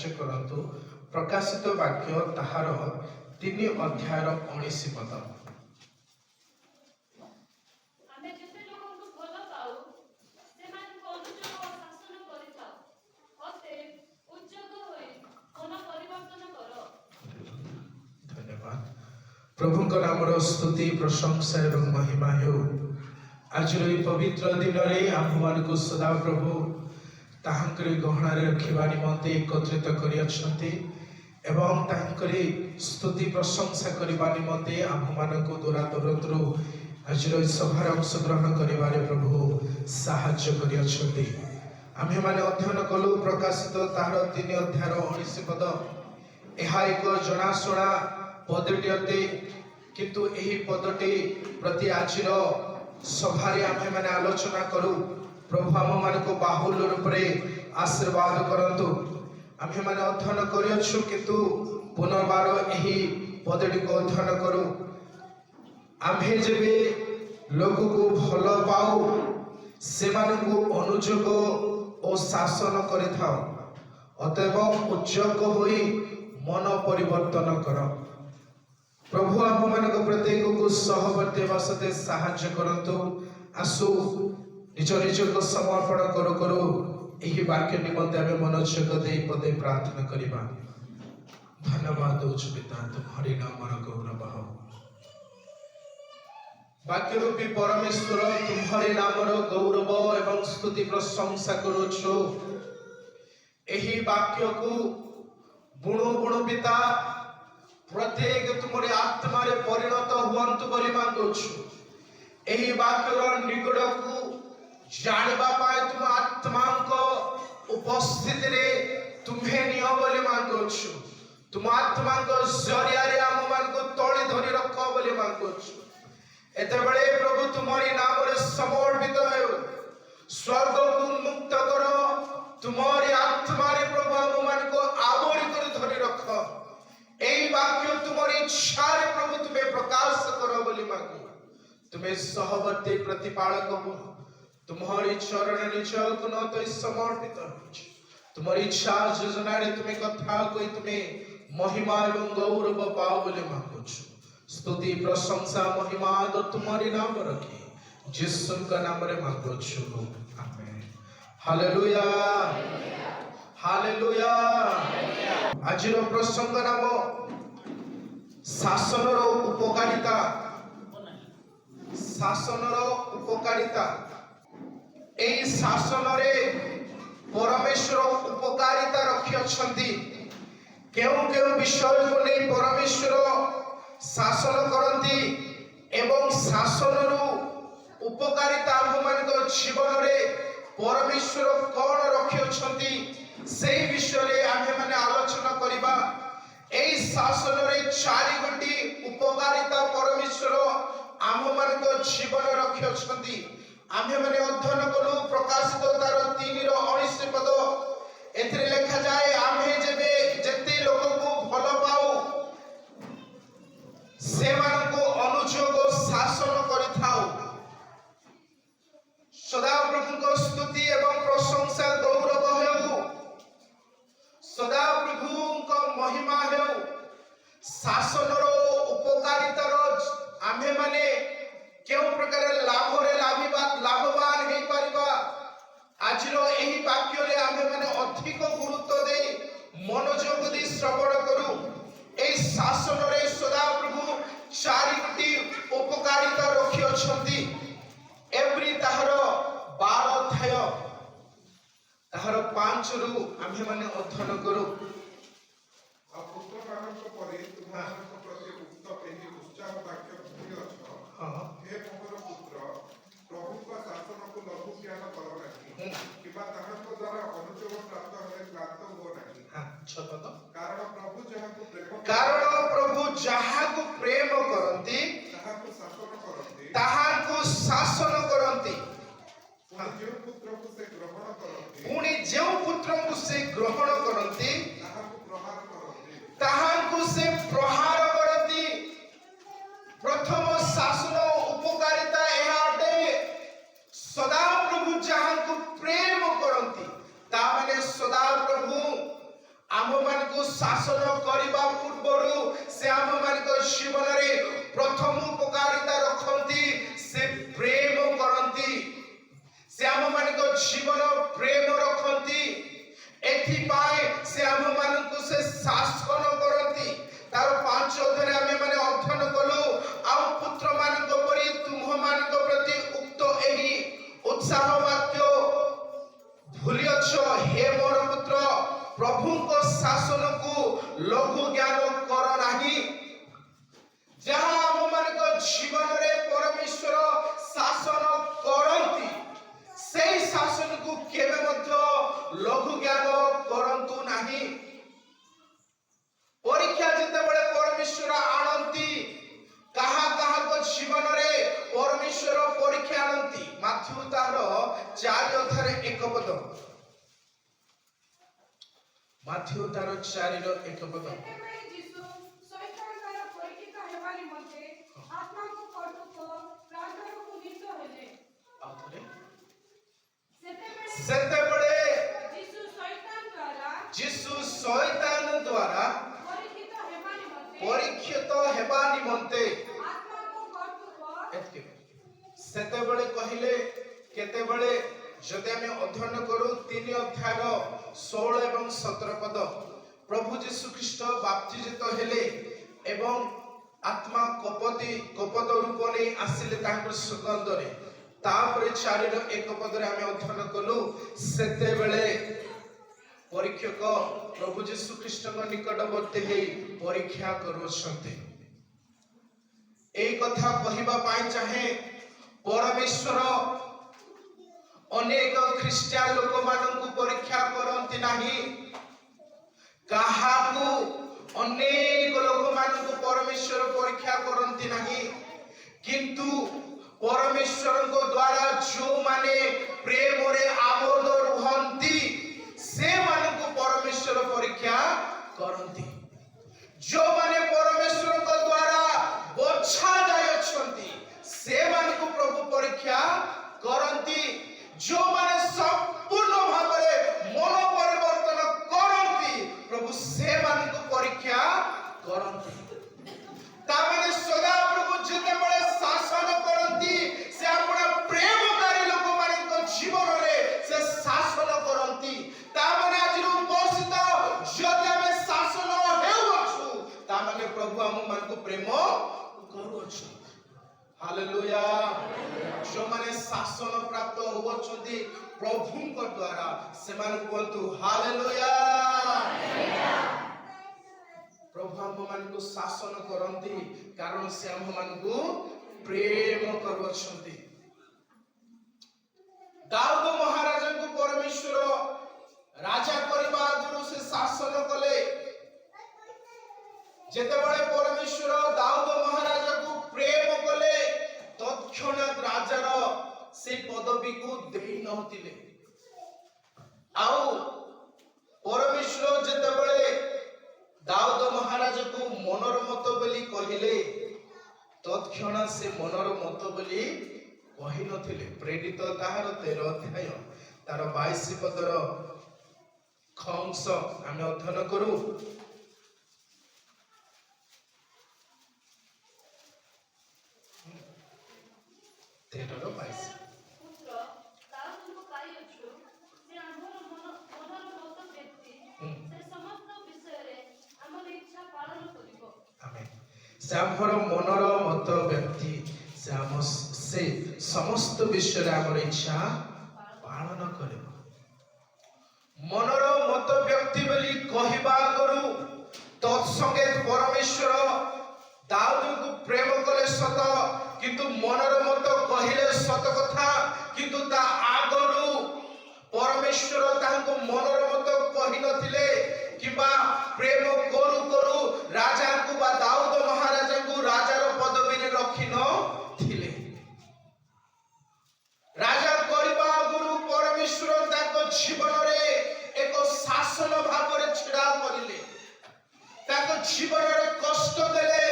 ସାହାଯ୍ୟ କରନ୍ତୁ। ପ୍ରକାଶିତ ବାକ୍ୟ ତାହାର 3 ଅଧ୍ୟାୟର 19 ପଦ। ଆମେ ଯେତେ ଲୋକଙ୍କୁ ଭଲ ପାଉ ସେମାନଙ୍କୁ ଅନୁଯୋଗ ଓ ଶାସନ କରିଥାଉ। ଅତଏବ ଉଦ୍ଯୋଗ ହୋଇ ମନ ପରିବର୍ତ୍ତନ କର। ଧନ୍ୟବାଦ। ପ୍ରଭୁଙ୍କ ନାମର ସ୍ତୁତି ପ୍ରଶଂସା ଏବଂ ମହିମା ହେଉ। ଆଜିର ଏହି ପବିତ୍ର ଦିନରେ ଆମ୍ଭମାନଙ୍କୁ ସଦାପ୍ରଭୁ ତାହାଙ୍କରି ଗହଣାରେ ରଖିବା ନିମନ୍ତେ ଏକତ୍ରିତ କରିଅଛନ୍ତି ଏବଂ ତାହାଙ୍କରି ସ୍ତୁତି ପ୍ରଶଂସା କରିବା ନିମନ୍ତେ ଆମ୍ଭମାନଙ୍କୁ ଦୂରାଦୂରରୁ ଆଜିର ଏହି ସଭାରେ ଅଂଶଗ୍ରହଣ କରିବାରେ ପ୍ରଭୁ ସାହାଯ୍ୟ କରିଅଛନ୍ତି। ଆମ୍ଭେମାନେ ଅଧ୍ୟୟନ କଲୁ ପ୍ରକାଶିତ ତାହାର 3 ଅଧ୍ୟାୟର 19 ପଦ। ଏହା ଏକ ଜଣାଶୁଣା ପଦଟି ଅଟେ, କିନ୍ତୁ ଏହି ପଦଟି ପ୍ରତି ଆଜିର ସଭାରେ ଆମ୍ଭେମାନେ ଆଲୋଚନା କରୁ। ପ୍ରଭୁ ଆମମାନଙ୍କୁ ବାହୁଲ୍ୟ ରୂପରେ ଆଶୀର୍ବାଦ କରନ୍ତୁ। ଆମ୍ଭେମାନେ ଅଧ୍ୟୟନ କରିଅଛୁ, କିନ୍ତୁ ପୁନର୍ବାର ଏହି ପଦଟିକୁ ଅଧ୍ୟୟନ କରୁ। ଆମ୍ଭେ ଯେବେ ଲୋକକୁ ଭଲ ପାଉ ସେମାନଙ୍କୁ ଅନୁଯୋଗ ଓ ଶାସନ କରିଥାଉ। ଅତଏବ ଉଦ୍ଯୋଗ ହୋଇ ମନ ପରିବର୍ତ୍ତନ କର। ପ୍ରଭୁ ଆମମାନଙ୍କ ପ୍ରତ୍ୟେକକୁ ସହବର୍ତ୍ତୀ ହେବା ସତ୍ତ୍ୱେ ସାହାଯ୍ୟ କରନ୍ତୁ। ଆସୁ ନିଜ ନିଜକୁ ସମର୍ପଣ କରୁ କରୁ ଏହି ବାକ୍ୟ ନିମନ୍ତେ ଆମେ ମନୋଯୋଗ ଦେଇ ପଦେ ପ୍ରାର୍ଥନା କରିବା। ଧନ୍ୟବାଦ ଦେଉଛୁ ପିତା, ତୁମରି ନାମର ଗୌରବ ହେଉ। ବାକ୍ୟରୂପୀ ପରମେଶ୍ୱର, ତୁମରି ନାମର ଗୌରବ ଏବଂ ସ୍ତୁତି ପ୍ରଶଂସା କରୁଛୁ। ଏହି ବାକ୍ୟକୁ ବୁଣୁ ବୁଣୁ ପିତା ପ୍ରତ୍ୟେକ ତୁମରି ଆତ୍ମାରେ ପରିଣତ ହୁଅନ୍ତୁ ବୋଲି ମାଗୁଛୁ। ଏହି ବାକ୍ୟର ନିକଟକୁ ଜାଣିବା ପାଇଁ ତୁମ ଆତ୍ମାଙ୍କ ଉପସ୍ଥିତିରେ ତୁମ୍ଭେ ନିଅ ବୋଲି ମାଗୁଛୁ। ତୁମ ଆତ୍ମାଙ୍କ ଜରିଆରେ ଆମମାନଙ୍କୁ ତଳି ଧରି ରଖ ବୋଲି ମାଗୁଛୁ। ଏତେବେଳେ ପ୍ରଭୁ ତୁମରି ନାମରେ ସମର୍ପିତ ହେଉ। ସ୍ୱର୍ଗକୁ ଉନ୍ମୁକ୍ତ କର। ତୁମରି ଆତ୍ମାରେ ପ୍ରଭୁ ଆମମାନଙ୍କୁ ଆବୋରି କରି ଧରି ରଖ। এই বাক্য তোমার ইচ্ছারে প্রভু তুমি প্রকাশ করো বলি মাগু। তুমি সহবর্তী প্রতিপালক হো। তোমার চরণ নিজকে নত সমর্পিত হচ্ছে। তোমার ইচ্ছা যোজনারে তুমি কথা কই তুমি মহিমা এবং গৌরব পাও বলে মাগুছ। স্তুতি প্রশংসা মহিমা তো তোমারই নাম রাখি যিশুଙ୍କ নামରେ মাগুছ। আমেন। Hallelujah, hallelujah. আজির প্রসঙ্গ নাম শাসনর উপকারিতা। শাসনর উপকারিতা। এই শাসনরে পরমেশ্বর উপকারিতা রখিଅଛନ୍ତି। কেউ কেউ বিষয়କୁ ନେଇ পরমেশ্বর শাসন କରନ୍ତି এবং শাসনରୁ ଉପକାରିତା ଆମମାନଙ୍କ ଜୀବନରେ ପରମେଶ୍ୱର କଣ ରଖିଅଛନ୍ତି সেই বিষয়ে ଆମେମାନେ ଆଲୋଚନା କରିବା। এই ଶାସନରେ 4 ଗୋଟି ଉପକାରିତା ପରମେଶ୍ୱର ଆମମାନଙ୍କ ଜୀବନ ରଖିଅଛନ୍ତି। ଆମେମାନେ ଅଧ୍ୟୟନ କଲୁ ପ୍ରକାଶିତ ତାର 3 ର 19 ପଦ। ଏଥିରେ ଲେଖାଯାଏ, ଆମେ ଯେତେ ଲୋକକୁ ଭଲ ପାଉ ସେମାନଙ୍କୁ ଅନୁଯୋଗ ଶାସନ କରିଥାଉ। ସଦାପ୍ରଭୁଙ୍କ ସ୍ତୁତି ଏବଂ ପ୍ରଶଂସା ଗୌରବ ହେଉ। ସଦାପ୍ରଭୁଙ୍କ ମହିମା ହେଉ। ଶାସନର ଉପକାରିତାର ଆମ୍ଭେମାନେ କେଉଁ ପ୍ରକାର ଲାଭବାନ ହେଇପାରିବା, ଆଜିର ଏହି ବାକ୍ୟରେ ଆମ୍ଭେମାନେ ଅଧିକ ଗୁରୁତ୍ୱ ଦେଇ ମନୋଯୋଗ ଦେଇ ଶ୍ରବଣ କରୁ। ଏହି ଶାସନରେ ସଦାପ୍ରଭୁ 4 ଗୋଟି ଉପକାରିତା ରଖିଅଛନ୍ତି। ଏଭଳି ତାହାର 12 ଅଧ୍ୟାୟ ତାହାର 5 ରୁ ଆମ୍ଭେମାନେ ଅଧ୍ୟୟନ କରୁ। ପୁତ୍ରମାନଙ୍କ ପରି ତୁମମାନଙ୍କ ପ୍ରତି ଉକ୍ତ ଏହି ଉତ୍ସାହ ବାକ୍ୟ ଭୁଲିଅଛ। ହେ ମୋର ପୁତ୍ର, ପ୍ରଭୁଙ୍କ ଶାସନକୁ ଲଘୁ ଜ୍ଞାନ କର ନାହିଁ, କିମ୍ବା ତାହାଙ୍କ ଦ୍ୱାରା ଅନୁଯୋଗ ପ୍ରାପ୍ତ ହେଲେ କ୍ଳାନ୍ତ ହୁଅ ନାହିଁ। କାରଣ ପ୍ରଭୁ ଯାହାକୁ ପ୍ରେମ କରନ୍ତି ତାହାକୁ ଶାସନ କରନ୍ତି। ପୁଣି ଯେଉଁ ପୁତ୍ରକୁ ସେ ଗ୍ରହଣ କରନ୍ତି ତାହାକୁ ସେ ପ୍ରହାର କରନ୍ତି। ପ୍ରଥମ ଶାସନ ଉପକାରିତା ଏହା ଅଟେ, ସଦାପ୍ରଭୁ ଯାହାକୁ ପ୍ରେମ କରନ୍ତି। ତାମାନେ ସଦାପ୍ରଭୁ ଆମ ମାନଙ୍କୁ ଶାସନ କରିବା ପୂର୍ବରୁ ସେ ଆମମାନଙ୍କ ଜୀବନରେ ପ୍ରଥମ ଉପକାରିତା ରଖନ୍ତି, ସେ ପ୍ରେମ କରନ୍ତି, ସେ ଆମମାନଙ୍କ ଜୀବନ ପ୍ରେମ ରଖନ୍ତି। ଏଥିପାଇଁ ସେ ଆମମାନଙ୍କୁ ସେ ଶାସନ କରନ୍ତି। ତାର 5 ଅଧ୍ୟାୟରେ ଆମେ ମାନେ ଅଧ୍ୟୟନ କଲୁ। ଆଉ ପୁତ୍ର ମାନଙ୍କ ପରି ତୁମମାନଙ୍କ ପ୍ରତି ଉକ୍ତ ଏହି ଉତ୍ସାହ ବାକ୍ୟ ଭୁଲିଅଛ। ହେ ମୋର ପୁତ୍ର, ପ୍ରଭୁଙ୍କ ଶାସନକୁ ଲଘୁ ଜ୍ଞାନ କର ନାହିଁ। ଯାହା ଆମମାନଙ୍କ ଜୀବନରେ ପରମେଶ୍ୱର ଶାସନ କରନ୍ତି, ସେହି ଶାସନକୁ କେବେ ମଧ୍ୟ ଲଘୁ ଜ୍ଞାନ କରନ୍ତୁ ନାହିଁ। ପରୀକ୍ଷା ଯେତେବେଳେ ପରମେଶ୍ୱର ଆଣନ୍ତି, କାହା କାହାଙ୍କ ଜୀବନରେ ପରମେଶ୍ୱର ପରୀକ୍ଷା ଆଣନ୍ତି। ମାଥ୍ୟୁ ତାର 4 ଅଧ୍ୟାୟରେ 1 ପଦ। ମାଥ୍ୟୁ ତାର 4ର 1 ପଦ। ସେତେବେଳେ ଯୀଶୁ ଶୈତାନଙ୍କର ପରୀକ୍ଷିତ ହେବା ନିମନ୍ତେ ଆତ୍ମାକୁ କଟୁକ ପ୍ରାନ୍ତରକୁ ନୀତ ହେଲେ। ଆଉଥରେ। ସେତେବେଳେ ସେତେବେଳେ ଯୀଶୁ ଶୈତାନ ଦ୍ୱାରା ପରୀକ୍ଷିତ ହେବା ନିମନ୍ତେ ଆତ୍ମାକୁ ଆତ୍ମାକୁ କଟୁକ ସେତେବେଳେ କହିଲେ କେତେବେଳେ? ଯଦି ଆମେ ଅଧ୍ୟୟନ କରୁ 3 ଅଧ୍ୟାୟର 16 ଏବଂ 17 ପଦ। ପ୍ରଭୁ ଯୀଶୁ ଖ୍ରୀଷ୍ଟ ବାପ୍ତିଜିତ ହେଲେ ଏବଂ ଆତ୍ମା କପଟ ରୂପ ନେଇ ଆସିଲେ ତାଙ୍କର ସୁଗନ୍ଧରେ। ତାପରେ 4ର 1 ପଦରେ ଆମେ ଅଧ୍ୟୟନ କଲୁ, ସେତେବେଳେ ପରୀକ୍ଷକ ପ୍ରଭୁ ଯୀଶୁ ଖ୍ରୀଷ୍ଟଙ୍କ ନିକଟବର୍ତ୍ତୀ ହେଇ ପରୀକ୍ଷା କରୁଅଛନ୍ତି। এই কথা କହିବା ପାଇଁ ଚାହେଁ, ପରମେଶ୍ୱର ଅନେକ ଖ୍ରୀଷ୍ଟିଆନ ଲୋକମାନଙ୍କୁ ପରୀକ୍ଷା କରନ୍ତି ନାହିଁ। କାହାକୁ? ଅନେକ ଲୋକମାନଙ୍କୁ ପରମେଶ୍ୱର ପରୀକ୍ଷା କରନ୍ତି ନାହିଁ। କିନ୍ତୁ ପରମେଶ୍ୱରଙ୍କ ଦ୍ୱାରା ଯେଉଁମାନେ ପ୍ରେମରେ ଆବଦ୍ଧ ରୁହନ୍ତି, ସେମାନଙ୍କୁ ପରମେଶ୍ୱର ପରୀକ୍ଷା କରନ୍ତି। ଯେଉଁମାନେ ପରମେଶ୍ୱରଙ୍କ ଦ୍ୱାରା ବଛା ଯାଇଅଛନ୍ତି, ସେମାନଙ୍କୁ ପ୍ରଭୁ ପରୀକ୍ଷା କରନ୍ତି। ଯେଉଁମାନେ ସମ୍ପୂର୍ଣ୍ଣ ଭାବରେ ମନ ପରିବର୍ତ୍ତନ କରନ୍ତି, ପ୍ରଭୁ ସେମାନଙ୍କୁ ପରୀକ୍ଷା କରନ୍ତି। ତାମାନେ ସଦାପ୍ରଭୁ ଯେତେବେଳେ ଶାସନ କରନ୍ତି, ସେ ଆପଣ ପ୍ରେମକାରୀ ଲୋକମାନଙ୍କ ଜୀବନରେ ସେ ଶାସନ କରନ୍ତି। ତାମାନେ ଆଜିର ଉପସ୍ଥିତ ଯଦି ଆମେ ଶାସନ ହେଉଅଛୁ, ତାମାନେ ପ୍ରଭୁ ଆମମାନଙ୍କୁ ପ୍ରେମ କରୁଅଛୁ। ହାଲେଲୁୟା। ଯେଉଁମାନେ ଶାସନ ପ୍ରାପ୍ତ ହେଉଅଛନ୍ତି ପ୍ରଭୁଙ୍କ ଦ୍ୱାରା, ସେମାନେ କୁହନ୍ତୁ ହାଲେଲୁୟା। ପ୍ରଭୁ ଆମମାନଙ୍କୁ ଶାସନ କରନ୍ତି କାରଣ ସେ ଆମମାନଙ୍କୁ ପ୍ରେମ କରୁଅଛନ୍ତି। ଦାଉଦ ମହାରାଜାଙ୍କୁ ପରମେଶ୍ୱର ରାଜା କରିବା ଆଗରୁ ସେ ଶାସନ କଲେ। ଯେତେବେଳେ ପରମେଶ୍ୱର ଦାଉଦ ମହାରାଜାକୁ ପ୍ରେମ କଲେ, ତତ୍କ୍ଷଣାତ୍ ରାଜାର ସେ ପଦବୀକୁ ଦେଇ ନଥିଲେ। ଆଉ ପରମେଶ୍ୱର ଯେତେବେଳେ ଦାଉଦ ମହାରାଜାକୁ ମନର ମତ ବୋଲି କହିଲେ, ତତ୍କ୍ଷଣାତ୍ ସେ ମନର ମତ ବୋଲି କହିନଥିଲେ। ପ୍ରେରିତ ତାହାର 13 ଅଧ୍ୟାୟ ତାର 22 ପଦର ଅଂଶ ଆମେ ଅଧ୍ୟୟନ କରୁ। 13:22। ପୁତ୍ର ଦାଉଦଙ୍କୁ ପାଇଅଛୁ, ସେ ଆମର ମନର ମତ ବ୍ୟକ୍ତି, ସେ ସମସ୍ତ ବିଷୟରେ ଆମର ଇଚ୍ଛା ପାଳନ କରିବ। ଆମେନ୍। ସେ ଆମର ମନର ମତ ବ୍ୟକ୍ତି, ସେ ସମସ୍ତ ବିଷୟରେ ଆମର ଇଚ୍ଛା ପାଳନ କରିବ। ମନର ମତ ବ୍ୟକ୍ତି ବୋଲି କହିବା ଆଗରୁ ତତ୍ସଙ୍ଗେ ପରମେଶ୍ୱର ଦାଉଦଙ୍କୁ ପ୍ରେମ କଲେ ସତ, କିନ୍ତୁ ମନର ମତ କହିଲେ ସତ କଥା। କିନ୍ତୁ ତା ଆଗରୁ ପରମେଶ୍ୱର ତାଙ୍କୁ ମନର ମତ କହିନଥିଲେ କିମ୍ବା ପ୍ରେମ କରୁ କରୁ ରାଜାଙ୍କୁ ବା ଦାଉଦ ମହାରାଜାଙ୍କୁ ରାଜାର ପଦବୀରେ ରଖିନଥିଲେ। ରାଜା କରିବା ଆଗରୁ ପରମେଶ୍ୱର ତାଙ୍କ ଜୀବନରେ ଏକ ଶାସନ ଭାବରେ ଛିଡ଼ା କରିଲେ। ତାଙ୍କ ଜୀବନରେ କଷ୍ଟ ଦେଲେ।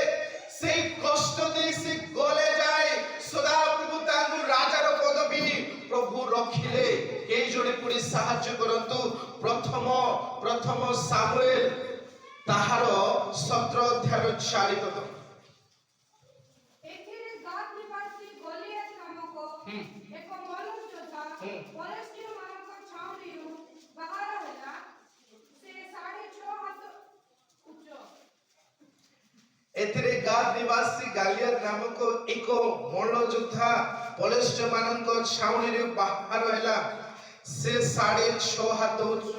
ସେଇ କଷ୍ଟ ଦେଇ ସେ ଗଲେ ଯାଏ ସଦାପ୍ରଭୁ ତାଙ୍କୁ ରାଜାର ପଦବୀ ପ୍ରଭୁ ରଖିଲେ। କେହି ଜଣେ ପୁଣି ସାହାଯ୍ୟ କରନ୍ତୁ। ପ୍ରଥମ ସାମୁଏଲ ତାହାର 17 ଅଧ୍ୟାୟର 4 ପଦ। ଏଥିରେ ଗାଦ ନିବାସୀ ଗୋଲିଆଥ ନାମକ ଏକ ମନୁଷ୍ୟ ଯୋଦ୍ଧା ଫିଲିଷ୍ଟିୟମାନଙ୍କ ଛାଉଣିରୁ ବାହାର ହେଲା। ସେ 6.5 ହାତ ଉଚ୍ଚ। ଏଥିରେ ଗାଦ ନିବାସୀ ଗାଲିଆଦ ନାମକ ଏକ ମଲ୍ଲ ଯୋଦ୍ଧା ଫିଲିଷ୍ଟିୟମାନଙ୍କ ଛାଉଣିରୁ ବାହାର ହେଲା। ସେ 6.5 ହାତ ଉଚ୍ଚ।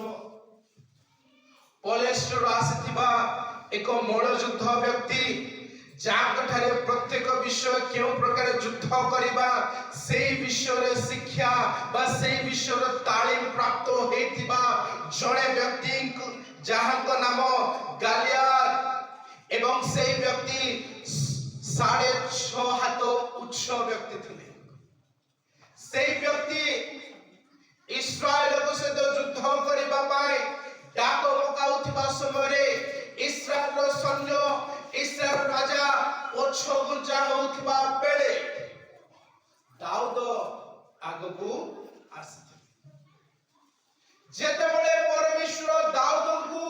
ଫିଲିଷ୍ଟିୟରୁ ଆସିଥିବା ଏକ ମଲ୍ଲଯୁଦ୍ଧ ବ୍ୟକ୍ତି ଯାହାଙ୍କଠାରେ ପ୍ରତ୍ୟେକ ବିଷୟ କେଉଁ ପ୍ରକାର ଯୁଦ୍ଧ କରିବା ସେଇ ବିଷୟରେ ଶିକ୍ଷା ବା ସେଇ ବିଷୟରେ ତାଲିମ ପ୍ରାପ୍ତ ହୋଇଥିବା ଜଣେ ବ୍ୟକ୍ତି ଯାହାଙ୍କ ନାମ ଗାଲିଆଦ ଏବଂ ସେଇ ବ୍ୟକ୍ତି 6.5 ହାତ ଉଚ୍ଚ ବ୍ୟକ୍ତି ଥିଲେ। ସେଇ ବ୍ୟକ୍ତି ଇସ୍ରାଏଲଙ୍କ ସହିତ ଯୁଦ୍ଧ କରିବା ପାଇଁ ଡାକ ପକାଉଥିବା ସମୟରେ ଇସ୍ରାଏଲର ସୈନ୍ୟ ଇସ୍ରାଏଲ ରାଜା ପଛଘୁଞ୍ଚା ହେଉଥିବା ବେଳେ ଦାଉଦ ଆଗକୁ ଆସିଥିଲେ। ଯେତେବେଳେ ପରମେଶ୍ୱର ଦାଉଦଙ୍କୁ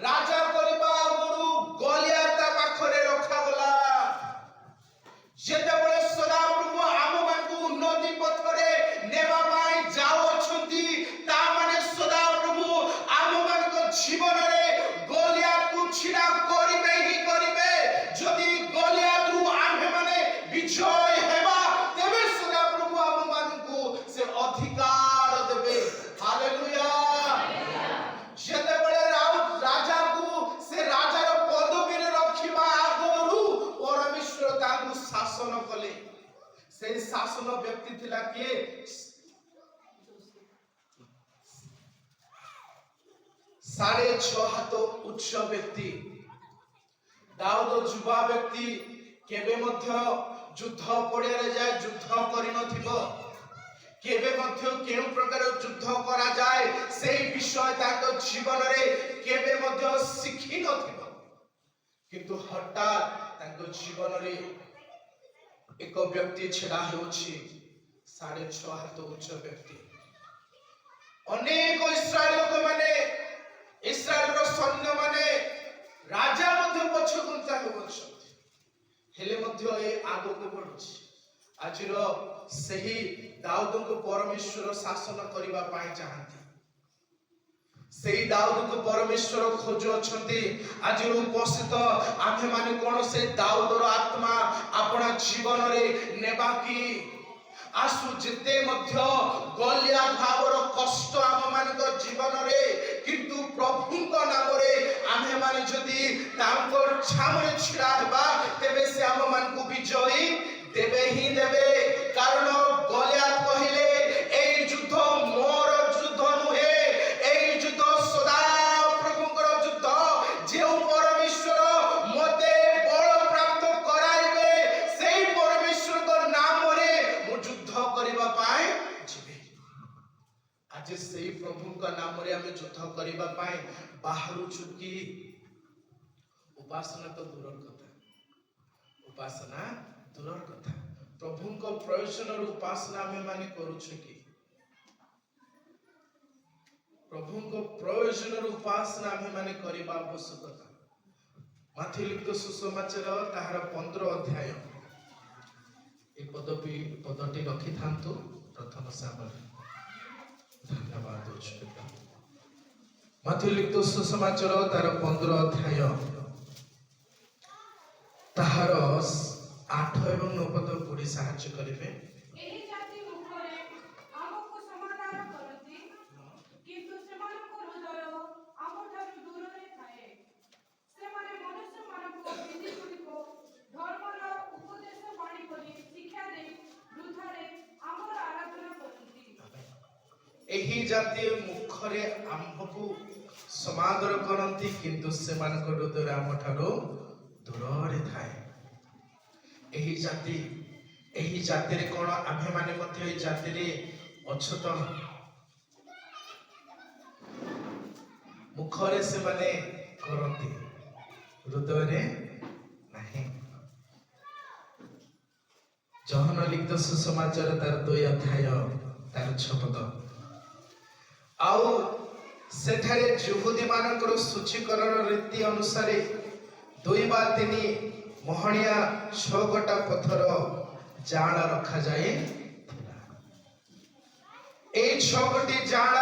ରାଜା କରିବା ଆଗରୁ ଗଲିଆଥ ତା ପାଖରେ ରଖାଗଲା। ଯେତେବେଳେ ସଦାପ୍ରଭୁ ଆମମାନଙ୍କୁ ଉନ୍ନତି ପଥରେ ନେବା ପାଇଁ ଯାଉଅଛନ୍ତି ତା ମାନେ ସଦାପ୍ରଭୁ ଆମମାନଙ୍କ ଜୀବନରେ ଗଲିଆଥକୁ ଛିଡ଼ା କରିବେ ହିଁ କରିବେ। ଯଦି ଗଲିଆଥରୁ ଆମ୍ଭେମାନେ ବିଜୟ ହେବା ତେବେ ସଦାପ୍ରଭୁ ଆମମାନଙ୍କୁ ସେ ଅଧିକାର ଦେବେ। ହାଲେଲୁୟା। ଯେତେବେଳେ ରାଜାକୁ ସେ ରାଜାର ପଦବୀରେ ରଖିବା ଆଗରୁ ପରମେଶ୍ୱର ତାଙ୍କୁ ଶାସନ କଲେ। ସେଇ ଶାସନ ବ୍ୟକ୍ତି ଥିଲା କିଏ? 6.5 ହାତ ଉଚ୍ଚ ବ୍ୟକ୍ତି। ଦାଉଦ ଯୁବା ବ୍ୟକ୍ତି କେବେ ମଧ୍ୟ ଯୁଦ୍ଧ ପଡ଼ିଆରେ ଯାଇ ଯୁଦ୍ଧ କରିନଥିବ। କେବେ ମଧ୍ୟ କେଉଁ ପ୍ରକାର ଯୁଦ୍ଧ କରାଯାଏ ସେଇ ବିଷୟ ତାଙ୍କ ଜୀବନରେ କେବେ ମଧ୍ୟ ଶିଖିନଥିବ। କିନ୍ତୁ ହଠାତ୍ ତାଙ୍କ ଜୀବନରେ ଏକ ବ୍ୟକ୍ତି ଛିଡ଼ା ହେଉଛି 6.5 ହାତ ଉଚ୍ଚ ବ୍ୟକ୍ତି। ଅନେକ ଇସ୍ରାଏଲ ଲୋକମାନେ ଇସ୍ରାଏଲର ସୈନ୍ୟମାନେ ରାଜା ମଧ୍ୟ ପଛଘୁଞ୍ଚା ହେଉଅଛନ୍ତି ହେଲେ ମଧ୍ୟ ଏ ଆଗକୁ ବଢୁଛି। ଆଜିର ସେହି ଦାଉଦଙ୍କୁ ପରମେଶ୍ୱର ଶାସନ କରିବା ପାଇଁ ଚାହାନ୍ତି। ସେଇ ଦାଉଦଙ୍କୁ ପରମେଶ୍ୱର ଖୋଜୁଅଛନ୍ତି। ଆଜିର ଉପସ୍ଥିତ ଆମ୍ଭେମାନେ କଣ ସେ ଦାଉଦର ଆତ୍ମା ଆପଣା ଜୀବନରେ ନେବା କି? ଆସୁ ଯେତେ ମଧ୍ୟ ଗଲିଆଥ ଭାବର କଷ୍ଟ ଆମମାନଙ୍କ ଜୀବନରେ କିନ୍ତୁ ପ୍ରଭୁଙ୍କ ନାମରେ ଆମ୍ଭେମାନେ ଯଦି ତାଙ୍କ ସାମନେ ଛିଡ଼ା ହେବା ତେବେ ସେ ଆମମାନଙ୍କୁ ବିଜୟୀ ଦେବେ ହିଁ ଦେବେ। କାରଣ ଗଲିଆଥ କହିଲେ ଏଇ ଯୁଦ୍ଧ ମୋର ଯୁଦ୍ଧ ନୁହେଁ, ଏଇ ଯୁଦ୍ଧ ସଦାପ୍ରଭୁଙ୍କର ଯୁଦ୍ଧ। ଯେଉଁ ପରମେଶ୍ୱର ମୋତେ ବଳ ପ୍ରାପ୍ତ କରାଇବେ ସେଇ ପରମେଶ୍ୱରଙ୍କ ନାମରେ ମୁଁ ଯୁଦ୍ଧ କରିବା ପାଇଁ ଯିବି। ଆଜି ସେଇ ପ୍ରଭୁଙ୍କ ନାମରେ ଆମେ ଯୁଦ୍ଧ କରିବା ପାଇଁ ବାହାରୁଛୁ କି? ଉପାସନା ତ ଦୂରର କଥା, ଉପାସନା ଦୂରର କଥା। ପ୍ରଭୁଙ୍କ ପ୍ରୟୋଜନର ଉପାସନା ଆମେ ମାନେ କରୁଛୁ କି? ପ୍ରଭୁଙ୍କ ପ୍ରୟୋଜନର ଉପାସନା ଆମେ ମାନେ କରିବା ଆବଶ୍ୟକତା। ମାଥ୍ୟୁ ଲିଖିତ ସୁସମାଚାର ତାହାର 15 ଅଧ୍ୟାୟ ଏ ପଦଟି ରଖିଥାନ୍ତୁ ପ୍ରଥମ ସାମରେ। ଧନ୍ୟବାଦ। ମାଥ୍ୟୁ ଲିଖିତ ସୁସମାଚାର ତାର 15 ଅଧ୍ୟାୟ ତାହାର 8 ଏବଂ 9 ପଦ ପଢ଼ି ସାହାଯ୍ୟ କରିବେ। ଏହି ଜାତି ମୁଖରେ ଆମକୁ ସମାଧାନ କରନ୍ତି କିନ୍ତୁ ସେମାନଙ୍କ ହୃଦୟ ଆମଠାରୁ ଦୂରରେ ଥାଏ। ସେମାନେ ମନୁଷ୍ୟମାନଙ୍କୁ ବିଧିଗୁଡ଼ିକ ଧର୍ମର ଉପଦେଶ ବାଣୀ କରି ଶିକ୍ଷା ଦେଇ ବୃଥାରେ ଆମର ଆରାଧନା କରନ୍ତି। ଏହି ଜାତି ମୁଖରେ ଆମ୍ଭକୁ ସମାଦର କରନ୍ତି କିନ୍ତୁ ସେମାନଙ୍କ ହୃଦୟ ଆମଠାରୁ ଦୂରରେ ଥାଏ। ଏହି ଜାତିରେ କଣ ଆମ୍ଭେମାନେ ମଧ୍ୟ ଏହି ଜାତିରେ ଅଛୁ ତ? ମୁଖରେ ସେମାନେ କରନ୍ତି, ହୃଦୟରେ ନାହିଁ। ଯୋହନ ଲିଖିତ ସୁସମାଚାର ତାର 2 ଅଧ୍ୟାୟ ତାର 6 ପଦ। ଆଉ ସେଠାରେ ଯୁହୁଦୀ ମାନଙ୍କର ସୂଚୀକରଣ ରୀତି ଅନୁସାରେ 2 ବା 3 ମହଣିଆ 6 ଗୋଟା ପଥର ଜାଳ ରଖାଯାଏ। এই 6 ଗୋଟି ଜାଳ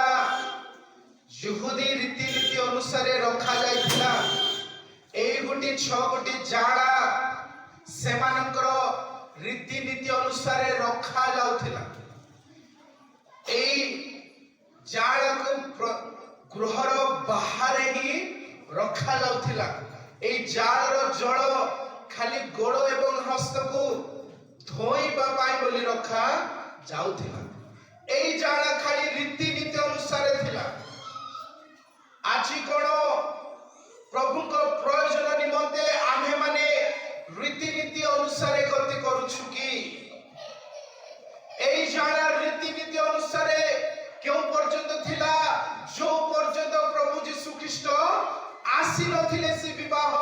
ଯୁହୁଦୀ ରୀତିନୀତି ଅନୁସାରେ ରଖାଯାଇଥିଲା। এই ଗୋଟି 6 ଗୋଟି ଜାଳ ସେମାନଙ୍କର ରୀତିନୀତି ଅନୁସାରେ ରଖାଯାଉଥିଲା। এই ଜାଳକୁ ଗୃହର ବାହାରେ ହିଁ ରଖାଯାଉଥିଲା। এই ଜାଳର ଜଳ ଖାଲି ଗୋଡ଼ ଏବଂ ହସ୍ତକୁ ଧୋଇବା ପାଇଁ ବୋଲି ରଖା ଯାଉଥିଲା। এই ଜାଳ ଖାଲି ରୀତିନୀତି ଅନୁସାରେ ଥିଲା। ଆଜି କ'ଣ ପ୍ରଭୁଙ୍କ ପ୍ରୟୋଜନ ନିମନ୍ତେ ଆମ୍ଭେମାନେ ରୀତିନୀତି ଅନୁସାରେ ଗତି କରୁଛୁ କି? এই ଜାଳ ରୀତିନୀତି ଅନୁସାରେ କେଉଁ ପର୍ଯ୍ୟନ୍ତ ଥିଲା? ଯେଉଁ ପର୍ଯ୍ୟନ୍ତ ପ୍ରଭୁ ଯୀଶୁ ଖ୍ରୀଷ୍ଟ ଆସି ନଥିଲେ ସେ ବିବାହ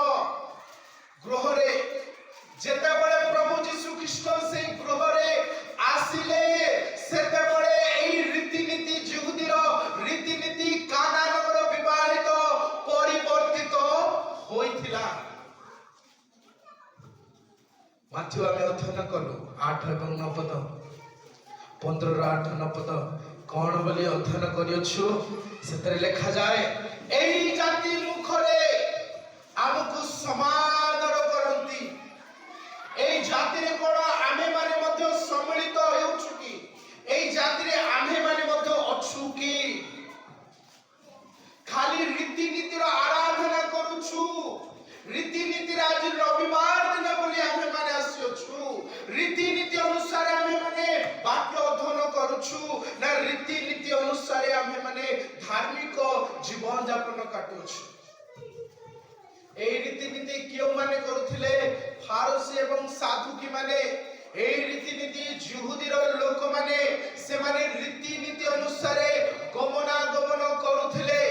ଗୃହରେ। ଯେତେବେଳେ ପ୍ରଭୁ ଯୀଶୁ ଖ୍ରୀଷ୍ଟ ସେଇ ଗୃହରେ ଆସିଲେ ସେତେବେଳେ এই ରୀତିନୀତି ଯୁହୁଦୀର ରୀତିନୀତି କାନାନର ବିବାହିତ ପରିବର୍ତ୍ତିତ ହୋଇଥିଲା। ମାଥ୍ୟୁ ଆମେ ଅଧ୍ୟୟନ କଲୁ 8 ଏବଂ 9 ପଦ, 15 8 9 ପଦ କଣ ବୋଲି ଅଧ୍ୟୟନ କରିଅଛୁ। ସେଥିରେ ଲେଖାଯାଏ, ଏହି ଜାତି ମୁଖରେ ଆମକୁ ସମାଦର କରନ୍ତି। এই ଜାତିରେ କଣ ଆମେମାନେ ମଧ୍ୟ ସମ୍ମିଳିତ ହେଉଛୁ କି? এই ଜାତିରେ ଆମେମାନେ ମଧ୍ୟ ଅଛୁ କି? ଖାଲି ରୀତିନୀତିର ଆରାଧନା କରୁଛୁ। ରୀତିନୀତିରେ ଆଜି ରବିବାର ଦିନ ବୋଲି ଆମେମାନେ ଆସିଅଛୁ। ରୀତିନୀତି ଅନୁସାରେ ଆମେମାନେ ବାକ୍ୟ ଅଧ୍ୟୟନ କରୁଛୁ ନା ରୀତିନୀତି ଅନୁସାରେ ଆମେମାନେ ଧାର୍ମିକ ଜୀବନ ଯାପନ କାଟୁଛୁ? এই ରୀତିନୀତି କେଉଁମାନେ କରୁଥିଲେ? ଫାରସୀ ଏବଂ ସାଧୁକୀ ମାନେ। এই ରୀତିନୀତି ଯୁହୁଦୀର ଲୋକମାନେ ସେମାନେ ରୀତିନୀତି ଅନୁସାରେ ଗମନାଗମନ କରୁଥିଲେ।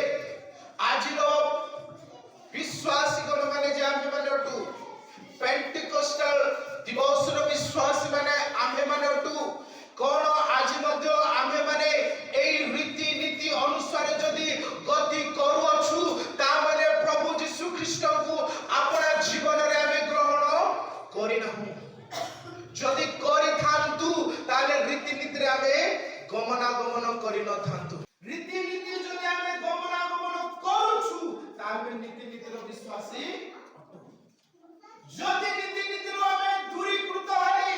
ଆଜିର ବିଶ୍ୱାସୀଗଣ ମାନେ ଯେ ଆମେମାନେ ଅଟୁ, ପେଣ୍ଟିକୋଷ୍ଟାଲ ଦିବସର ବିଶ୍ୱାସୀ ମାନେ ଆମେମାନେ ଅଟୁ। କଣ ଆଜି ମଧ୍ୟ ଆମେମାନେ এই ରୀତିନୀତି ଅନୁସାରେ ଯଦି ଗତି କରୁଅଛୁ ତାମାନେ ପ୍ରଭୁ ଯୀଶୁ ଖ୍ରୀଷ୍ଟଙ୍କୁ ଆପଣା ଜୀବନରେ ଆମେ ଗ୍ରହଣ କରିନାହୁଁ। ଯଦି କରିଥାନ୍ତୁ ତାହେଲେ ରୀତିନୀତିରେ ଆମେ ଗମନାଗମନ କରିନଥାନ୍ତୁ। ରୀତିନୀତି ଯଦି ଆମେ ଗମନାଗମନ କରୁଛୁ ତାହେଲେ ରୀତିନୀତିର ବିଶ୍ୱାସୀ ଅଟୁ। ଯଦି ରୀତିନୀତିରୁ ଆମେ ଦୂରୀକୃତ ହୋଇ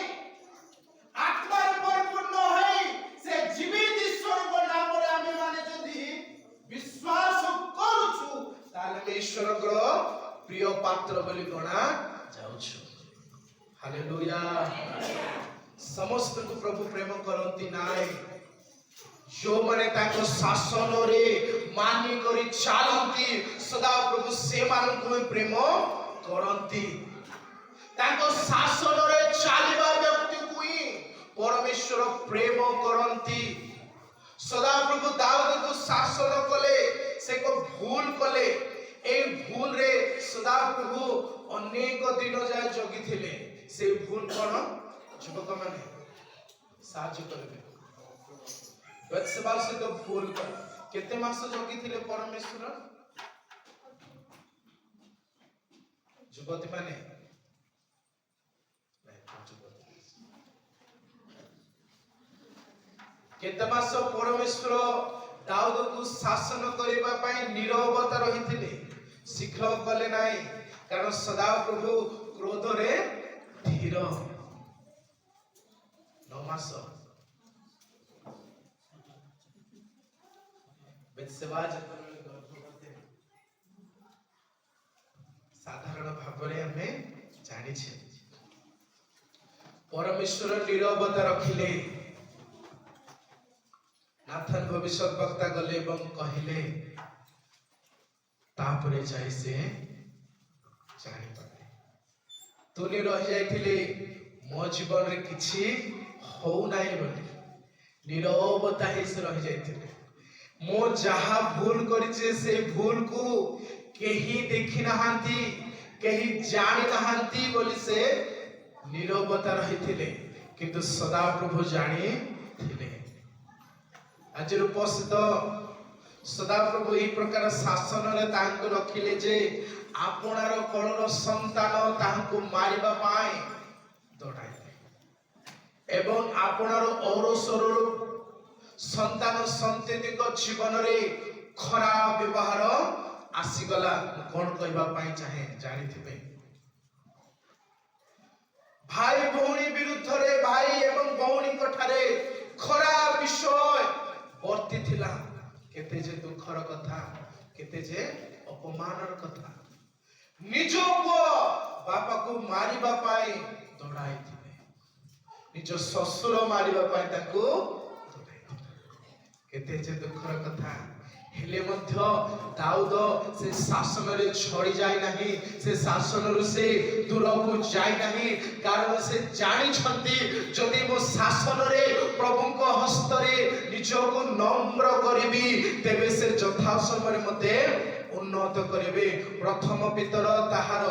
ଆତ୍ମାରେ ପରିପୂର୍ଣ୍ଣ ହୋଇ ସେ ଜୀବିତ ଈଶ୍ୱରଙ୍କ ନାମରେ ଆମେମାନେ ଯଦି ବିଶ୍ୱାସ କରୁଛୁ ତାହେଲେ ଆମେ ଈଶ୍ୱରଙ୍କର ପ୍ରିୟ ପାତ୍ର ବୋଲି ଗଣା ଯାଉଛୁ। ହାଲେଲୁୟା। ସମସ୍ତଙ୍କୁ ପ୍ରଭୁ ପ୍ରେମ କରନ୍ତି ନାହିଁ। ଯେଉଁମାନେ ତାଙ୍କ ଶାସନରେ ମାନି କରି ଚାଲନ୍ତି ସଦାପ୍ରଭୁ ସେମାନଙ୍କୁ ହିଁ ପ୍ରେମ କରନ୍ତି। ତାଙ୍କ ଶାସନରେ ଚାଲିବା ବ୍ୟକ୍ତିକୁ ହିଁ ପରମେଶ୍ୱର ପ୍ରେମ କରନ୍ତି। ସଦାପ୍ରଭୁ ଦାଉଦକୁ ଶାସନ କଲେ, ସେ ଏକ ଭୁଲ କଲେ। এই ଭୁଲରେ ସଦାପ୍ରଭୁ ଅନେକ ଦିନ ଯାଏ ଜଗିଥିଲେ। সেই ଭୁଲ କଣ? ଯୁବକମାନେ ସାହାଯ୍ୟ କରିବେ। ବେତ୍ସେବା ସହିତ ଭୁଲ କଲେ। କେତେ ମାସ ଜଗିଥିଲେ ପରମେଶ୍ୱର? ଯୁବତୀ ମାନେ କେତେ ମାସ ପରମେଶ୍ୱର ଦାଉଦକୁ ଶାସନ କରିବା ପାଇଁ ନିରବତା ରହିଥିଲେ? ଶୀଘ୍ର କଲେ ନାହିଁ, କାରଣ ସଦାପ୍ରଭୁ କ୍ରୋଧରେ ଧୀର। 9 ମାସ ବେତ୍ସେବା ଯେତେବେଳେ ଗର୍ଭବତୀ, ସାଧାରଣ ଭାବରେ ଆମେ ଜାଣିଛେ ପରମେଶ୍ୱର ନିରବତା ରଖିଲେ। ନାଥାନ ଭବିଷ୍ୟତ ବକ୍ତା ଗଲେ ଏବଂ କହିଲେ, ତାପରେ ଯାଇ ସେ ଜାଣିପାରିଲେ। ତୁନି ରହିଯାଇଥିଲେ ମୋ ଜୀବନରେ କିଛି ହଉନାହିଁ ବୋଲି ନିରବତା ହେଇ ସେ ରହିଯାଇଥିଲେ। ମୁଁ ଯାହା ଭୁଲ କରିଛି ସେଇ ଭୁଲକୁ କେହି ଦେଖି ନାହାନ୍ତି, କେହି ଜାଣି ନାହାନ୍ତି ବୋଲି ସେ ନିରବତା ରହିଥିଲେ। କିନ୍ତୁ ସଦାପ୍ରଭୁ ଜାଣିଥିଲେ। ଆଜିର ଉପସ୍ଥିତ ସଦାପ୍ରଭୁ ଏହି ପ୍ରକାର ଶାସନରେ ତାଙ୍କୁ ରଖିଲେ ଯେ ଆପଣାର କଳର ସନ୍ତାନ ତାହାଙ୍କୁ ମାରିବା ପାଇଁ ଦୌଡ଼ାଇଲେ ଏବଂ ଆପଣାର ଔରସରୁ ସନ୍ତାନ ସନ୍ତତିଙ୍କ ଜୀବନରେ ଖରାପ ବ୍ୟବହାର ଆସିଗଲା। ମୁଁ କଣ କହିବା ପାଇଁ ଚାହେଁ ଜାଣିଥିବେ, ଭାଇ ଭଉଣୀ ବିରୁଦ୍ଧରେ ଭାଇ ଏବଂ ଭଉଣୀଙ୍କ ଠାରେ ଖରାପ ବିଷୟ ବର୍ତ୍ତି ଥିଲା। କେତେ ଯେ ଦୁଃଖର କଥା, କେତେ ଯେ ଅପମାନର କଥା। ନିଜ ପୁଅ ବାପାକୁ ମାରିବା ପାଇଁ ଦୌଡ଼ାଇଥିଲେ, ନିଜ ଶ୍ୱଶୁର ମାରିବା ପାଇଁ ତାକୁ ଦୌଡ଼ାଇଥିଲେ। କେତେ ଯେ ଦୁଃଖର କଥା। ହେଲେ ମଧ୍ୟ ଦାଉଦ ସେ ଶାସନରେ ଛଡ଼ି ଯାଇ ନାହିଁ, ସେ ଶାସନରୁ ସେ ଦୂରକୁ ଯାଇ ନାହିଁ। କାରଣ ସେ ଜାଣିଛନ୍ତି ଯଦି ମୁଁ ଶାସନରେ ପ୍ରଭୁଙ୍କ ହସ୍ତରେ ନିଜକୁ ନମ୍ର କରିବି ତେବେ ସେ ଯଥା ସମୟରେ ମୋତେ ଉନ୍ନତ କରିବେ। ପ୍ରଥମ ପିତର ତାହାର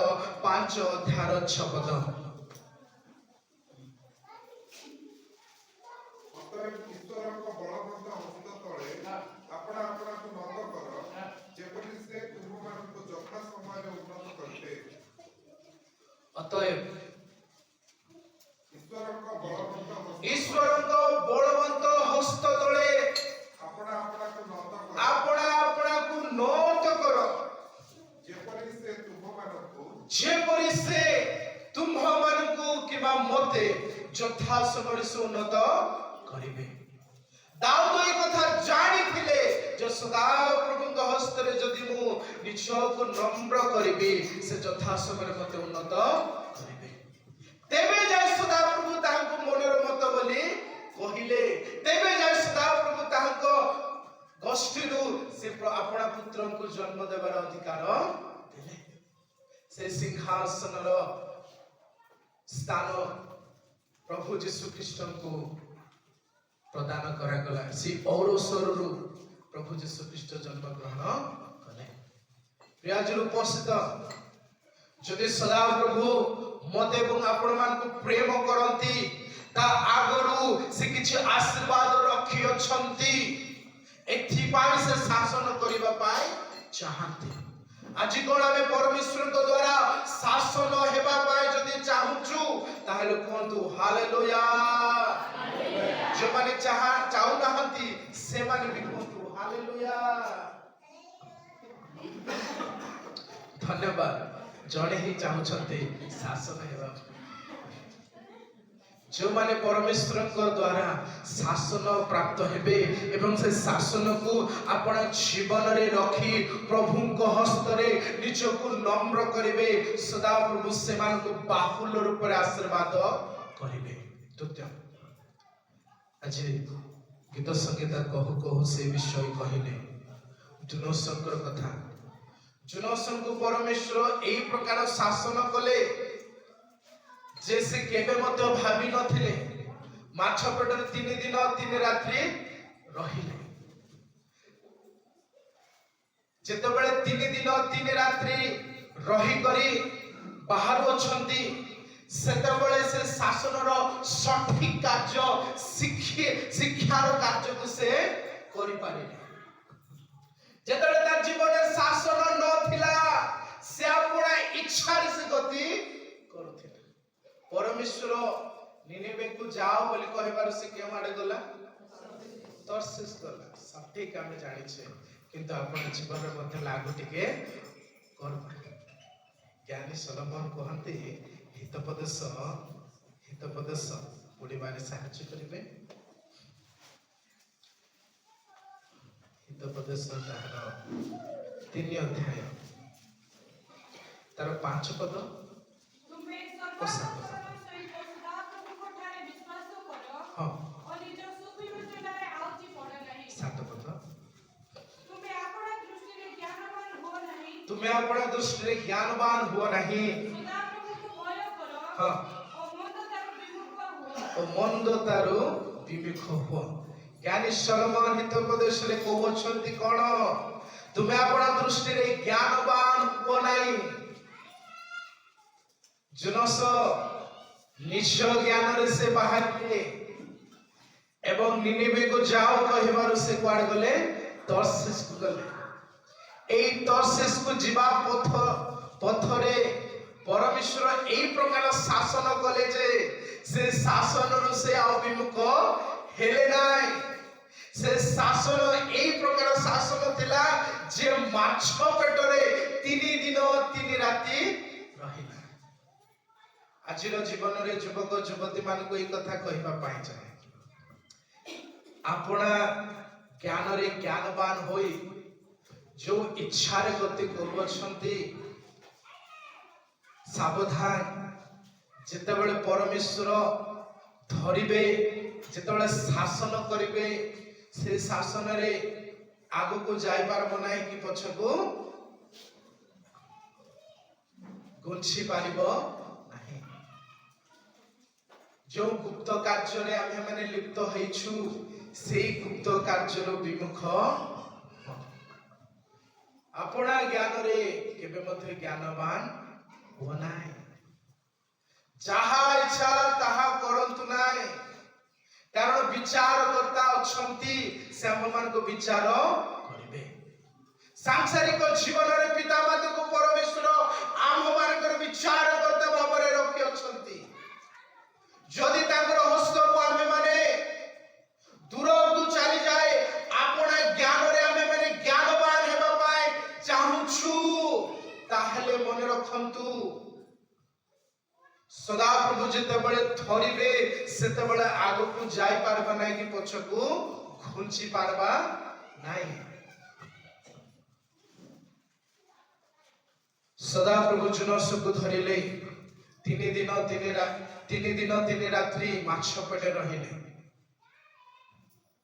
5 ଅଧ୍ୟାୟର 6 ପଦ। ଈଶ୍ୱରଙ୍କ ବଳବନ୍ତ ହସ୍ତ ତଳେ ଆପଣା ଆପଣାକୁ ନତ କର, ଯେପରି ସେ ତୁମମାନଙ୍କୁ ଯଥା ସମୟରେ ଉନ୍ନତ କରିବେ। ଅତଏବ ଈଶ୍ୱରଙ୍କ ବଳବନ୍ତ ହସ୍ତ ତଳେ ଆପଣା ଆପଣାକୁ ନତ କର, ଆପଣା ଆପଣାକୁ ନତ କର, ଯେପରି ସେ ତୁମମାନଙ୍କୁ କିମ୍ବା ମତେ ଯଥା ସମୟରେ ସେ ଉନ୍ନତ କରିବେ। ଦାଉଦ ଏହି କଥା ଜାଣିଥିଲେ ଯେ ସଦାପ୍ରଭୁଙ୍କ ହସ୍ତରେ ଯଦି ମୁଁ ନିଜକୁ ନମ୍ର କରିବି ସେ ଯଥା ସମୟରେ ମତେ ଉନ୍ନତ କରିବେ। ତେବେ ଯାଇ ସଦାପ୍ରଭୁ ତାହାଙ୍କୁ ମନର ମତ ବୋଲି କହିଲେ। ତେବେ ଯାଇ ସଦାପ୍ରଭୁ ତାହାଙ୍କ ଗୋଷ୍ଠୀରୁ ସେ ଆପଣା ପୁତ୍ରଙ୍କୁ ଜନ୍ମ ଦେବାର ଅଧିକାର ଦେଲେ। ସେ ସିଂହାସନର ସ୍ଥାନ ପ୍ରଭୁ ଯୀଶୁ ଖ୍ରୀଷ୍ଟଙ୍କୁ ପ୍ରଦାନ କରାଗଲା। ସେ ଔରସରୁ ପ୍ରଭୁ ଯୀଶୁ ଖ୍ରୀଷ୍ଟ ଜନ୍ମଗ୍ରହଣ କଲେ। ପ୍ରିୟଜନ ଉପସ୍ଥିତ, ଯଦି ସଦାପ୍ରଭୁ ମତେ ଏବଂ ଆପଣମାନଙ୍କୁ ପ୍ରେମ କରନ୍ତି ତା ଆଗରୁ ସେ କିଛି ଆଶୀର୍ବାଦ ରଖିଅଛନ୍ତି। ଏଥିପାଇଁ ସେ ଶାସନ କରିବା ପାଇଁ ଚାହାନ୍ତି। ଆଜି କଣ ଆମେ ପରମେଶ୍ୱରଙ୍କ ଦ୍ୱାରା ଶାସନ ହେବା ପାଇଁ ଯଦି ଚାହୁଁଛୁ ତାହେଲେ କୁହନ୍ତୁ ହାଲେଲୁୟା। ଯେଉଁମାନେ ଚାହୁଁନାହାନ୍ତି ସେମାନେ ବି କୁହନ୍ତୁ ହାଲେଲୁୟା। ଧନ୍ୟବାଦ। ଜଣେ ହିଁ ଚାହୁଁଛନ୍ତି ଶାସନ ହେବା। ଯେଉଁମାନେ ପରମେଶ୍ୱରଙ୍କ ଦ୍ୱାରା ଶାସନ ପ୍ରାପ୍ତ ହେବେ ଏବଂ ସେ ଶାସନକୁ ଆପଣ ଜୀବନରେ ରଖି ପ୍ରଭୁଙ୍କ ହସ୍ତରେ ନିଜକୁ ନମ୍ର କରିବେ ସଦାପ୍ରଭୁ ସେମାନଙ୍କୁ ବାହୁଲ ରୂପରେ ଆଶୀର୍ବାଦ କରିବେ। ତୃତୀୟ, ଆଜି ଗୀତ ସଂଗୀତ କହୁ କହୁ ସେ ବିଷୟ କହିଲେ ଜୁନୋସଙ୍କର କଥା। ଜୁନୋସଙ୍କୁ ପରମେଶ୍ୱର ଏହି ପ୍ରକାର ଶାସନ କଲେ ଯେ ସେ କେବେ ମଧ୍ୟ ଭାବି ନଥିଲେ। ମାଛ ପେଟରେ 3 ଦିନ 3 ରାତ୍ରି ରହିଲେ। ଯେତେବେଳେ 3 ଦିନ 3 ରାତ୍ରି ରହିକରି ବାହାରୁ ଅଛନ୍ତି ସେତେବେଳେ ସେ ଶାସନର ସଠିକ କାର୍ଯ୍ୟ ଶିକ୍ଷାର କାର୍ଯ୍ୟକୁ ସେ କରିପାରିଲେ। ଯେତେବେଳେ ତା ଜୀବନରେ ଶାସନ ନଥିଲା ସେ ଆପଣା ଇଚ୍ଛାରେ ସେ ଗତି କରୁଥିଲେ। ପରମେଶ୍ୱର ନିନିବେକୁ ଯାଅ ବୋଲି କହିବାରୁ ସେ କେଉଁ ଆଡେ ଗଲା? ତର୍ସିସ୍ ଗଲା। ସଠିକ ଆମେ ଜାଣିଛେ, କିନ୍ତୁ ଆପଣ ଜୀବନରେ ମଧ୍ୟ ଲାଗୁ ଟିକେ କରନ୍ତୁ। ଜ୍ଞାନୀ ସଲୋମନ କହନ୍ତି ହିତୋପଦେଶ ପଢିବାରେ ସାହାଯ୍ୟ କରିବେ। ହିତୋପଦେଶ ତାହାର 3 ଅଧ୍ୟାୟ ତାର 5 ପଦ ତୁମେ ଓ 7 ପଦ। ସହିତ ସଦାପ୍ରଭୁଙ୍କ ଠାରେ ବିଶ୍ୱାସ କର ହଁ, ଓ ନିଜ ସୁବିବେଚନାରେ ଆଉଜି ପଡ଼ ନାହିଁ। 7 ପଦ। ତୁମେ ଆପଣା ଦୃଷ୍ଟିରେ ଜ୍ଞାନବାନ ହୁଅ ନାହିଁ। ତୁମେ ଆପଣା ଦୃଷ୍ଟିରେ ଜ୍ଞାନବାନ ହୁଅ ନାହିଁ। ସଦାପ୍ରଭୁଙ୍କୁ ଭୟ କର ହଁ, ଓ ମନ୍ଦତାରୁ ବିମୁଖ ହୁଅ। ଓ ମନ୍ଦତାରୁ ବିମୁଖ ହୁଅ। ଜ୍ଞାନୀ ସଲୋମନ ହିତୋପଦେଶରେ କହୁଛନ୍ତି କଣ? ତୁମେ ଆପଣା ଦୃଷ୍ଟିରେ ଜ୍ଞାନବାନ ହୁଅ ନାହିଁ। ଜୁନୋସ ନିଜ ଜ୍ଞାନରେ ସେ ବାହାରିଲେ ଏବଂ ନିନିବେକୁ ଯାଅ କହିବାରୁ ସେ କୁଆଡେ ଗଲେ? ତର୍ଷିସ୍ କୁ ଗଲେ। এই তর্ষিস কু ଯିବା পথরে পরমেশ্বর এই প্রকার শাসন কলে যে সে শাসনরু সে ଆଉ ବିମୁଖ ହେଲେ ନାହିଁ। ସେ ଶାସନ এই প্রকার শাসନ ଥିଲା যে মাছ পেটরে 3 দিন 3 রাতি ରହିଲା। ଆଜିର ଜୀବନରେ ଯୁବକ ଯୁବତୀ ମାନଙ୍କୁ এই କଥା କହିବା ପାଇଁ ଚାହେଁ, আপনা জ্ঞাନରେ জ্ঞାନବାନ ହୋଇ जो इच्छारे गति करुछंती सावधान, जेतेबेले परमेश्वर धरिबे, जेतेबेले शासन करिबे, से शासन रे आगु को जाई पारबो नाही कि पछको गुंछि पारिबो नाही। जो गुप्त कार्य रे आमे माने लिप्त होइछु, सेई गुप्त कार्य रो विमुख अपना ज्ञान रे केबे मध्य ज्ञानवान हो नाही। जहा इच्छा ताहा करंतु नाही, कारण विचारकर्ता अछंती से हममान को विचार करिवे। सांसारिक जीवन रे पिता माता को परमेश्वर हममान को विचारकर्ता भाव रे रखि अछंती। जदि ताकर हस्त को आमे माने दूर को चली जाए, अपना ज्ञान रे आमे माने ज्ञानवान हेबा पाए चाहूछु, ताहले मन रखंतु सदा प्रभु जेतेबेले धरिबे सेतेबेले आगु को जाई पारबा नाही कि पछकु घुंची पारबा नाही। सदा प्रभु जुनस को धरिले 3 दिन 3 रात्रि माछ पेटे रहिले।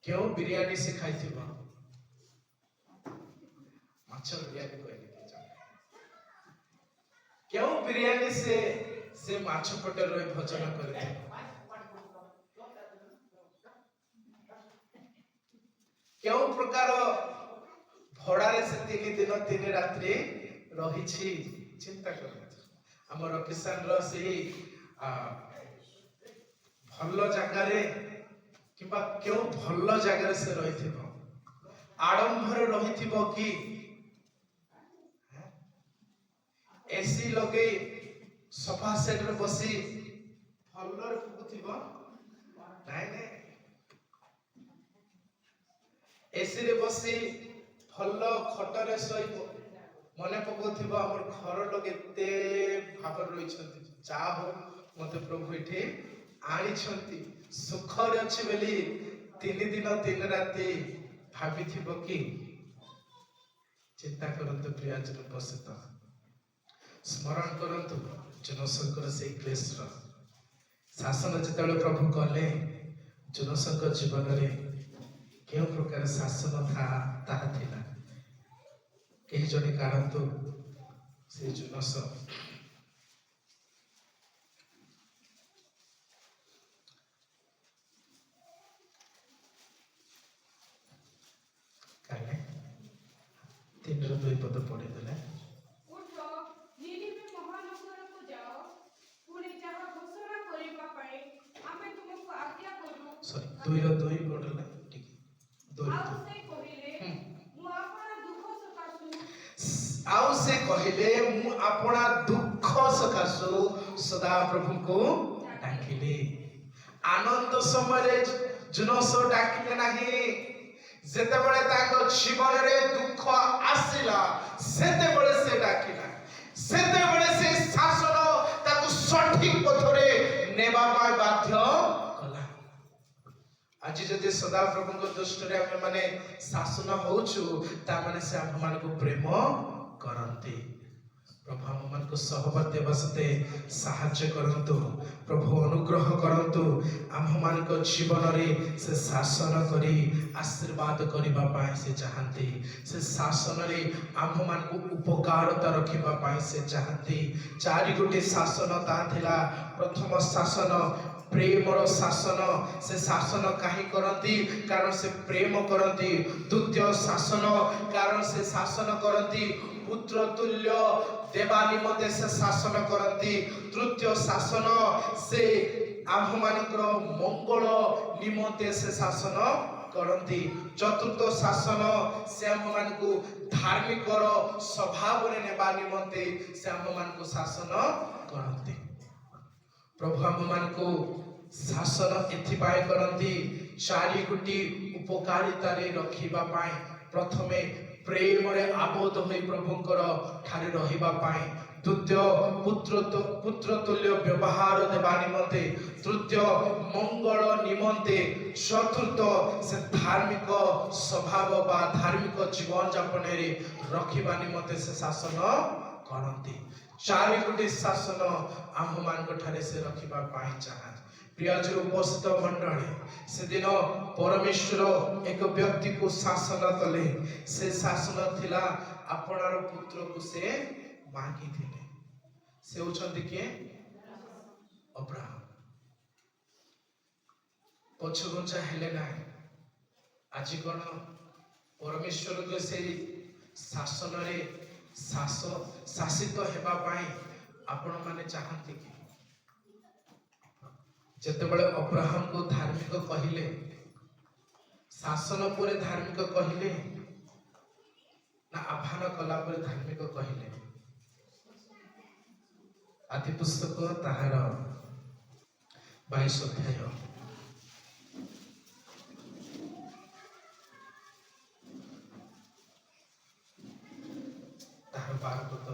क्यों बिरयानी से खाइथिबा, माछ बिरयानी कहले क्यों बिरयानी से माछ पेटे रही भोजन करते। क्यों प्रकार भड़ारे से 3 दिन 3 रात्रि रही चिंता कर। आमर किसान से भल जगार किंबा क्यों भल जगार से रही आडंबर रही कि एसी लगे सोफा सेट रे बसी भलर फुकुथिबो नाइ नाइ। एसी रे बसी भल खटरे सहिबो मने पकोथिबो हमर घर लोग एते भाबर रही छथि। जा हो मते प्रभु एठे आनी छथि, सुख रे अछि बेली 3 दिन 3 राति भाबिथिबो कि। चिंता करंतु प्रिय जन उपस्थित, स्मरण करंतु जनसंकर से क्लेश शासन जिते प्रभु कले जनसंक जीवन में क्यों प्रकार शासन था ताहा थिला। कहीं जने काढंतु से जनस काले 3 ରୁ 2 पद पढ़ी देले। सॉरी 2 ରୁ 2 पढ़ले ठीक 2 आउ से कहिले मु अपना दुख सकासु सदा प्रभु को डाकिले। आनंद समय जुनस डाकिले नाही, जेतेबेले ताको जीवन रे दुख आसिला सेतेबेले से डाकिला, सेतेबेले से शासन ताको सठिक पथरे नेबा पाए बाध्य कला। आज जदि सदा प्रभु को दृष्टि रे हम माने शासन होछु ता माने से हम मान को प्रेम करंती। प्रभु हम मान को सहवर्ती बसते साहाय्य करंतु, प्रभु अनुग्रह करंतु, हम मान को जीवन रे से शासन करी आशीर्वाद करिबा पाए से चाहंती। से शासन रे हम मान को उपकारता रखिबा पाए से चाहंती। 4 गोटे शासन ता थिला। प्रथम शासन प्रेमर शासन, से शासन कहीं करती कारण से प्रेम करती। द्वितीय शासन कारण से शासन करती पुत्र तुल्य देवा निमंते से शासन करती। तृतीय शासन से आम मानकर मंगल निमंते से शासन କରନ୍ତି। ଚତୁର୍ଥ ଶାସନ ସେ ଆମମାନଙ୍କୁ ଧାର୍ମିକର ସ୍ୱଭାବରେ ନେବା ନିମନ୍ତେ ସେ ଆମମାନଙ୍କୁ ଶାସନ କରନ୍ତି। ପ୍ରଭୁ ଆମମାନଙ୍କୁ ଶାସନ ଏଥିପାଇଁ କରନ୍ତି, ଚାରିଗୋଟି ଉପକାରିତାରେ ରଖିବା ପାଇଁ। ପ୍ରଥମେ ପ୍ରେମରେ ଆବଦ୍ଧ ହୋଇ ପ୍ରଭୁଙ୍କର ଠାରେ ରହିବା ପାଇଁ। ଦ୍ୱିତୀୟ ପୁତ୍ର ତୁଲ୍ୟ ବ୍ୟବହାର ଦେବା ନିମନ୍ତେ। ତୃତୀୟ ମଙ୍ଗଳ ନିମନ୍ତେ। ଚତୁର୍ଥ ସେ ଧାର୍ମିକ ସ୍ୱଭାବ ବା ଧାର୍ମିକ ଜୀବନ ଯାପନରେ ରଖିବା ନିମନ୍ତେ ସେ ଶାସନ କରନ୍ତି। ଚାରିଗୋଟି ଶାସନ ଆମ୍ଭମାନଙ୍କ ଠାରେ ସେ ରଖିବା ପାଇଁ ଚାହାନ୍ତି। ପ୍ରିୟଜନ ଉପସ୍ଥିତ ମଣ୍ଡଳୀ, ସେଦିନ ପରମେଶ୍ୱର ଏକ ବ୍ୟକ୍ତିକୁ ଶାସନ କଲେ। ସେ ଶାସନ ଥିଲା ଆପଣାର ପୁତ୍ରକୁ ସେ ମାଗିଥିଲେ। ସେ ହେଉଛନ୍ତି କିଏ? ଅବ୍ରାହମ। ପଛଘୁଞ୍ଚା ହେଲେ ନାହିଁ। ଆଜି କଣ ପରମେଶ୍ୱରଙ୍କ ସେଇ ଶାସନରେ ଶାସିତ ହେବା ପାଇଁ ଆପଣମାନେ ଚାହାନ୍ତି କି? ଯେତେବେଳେ ଅବ୍ରାହମକୁ ଧାର୍ମିକ କହିଲେ, ଶାସନ ପରେ ଧାର୍ମିକ କହିଲେ ନା ଆହ୍ୱାନ କଲା ପରେ ଧାର୍ମିକ କହିଲେ? ଆଦି ପୁସ୍ତକ ତାହାର 22 ଅଧ୍ୟାୟ ତାହାର 12 ପଦ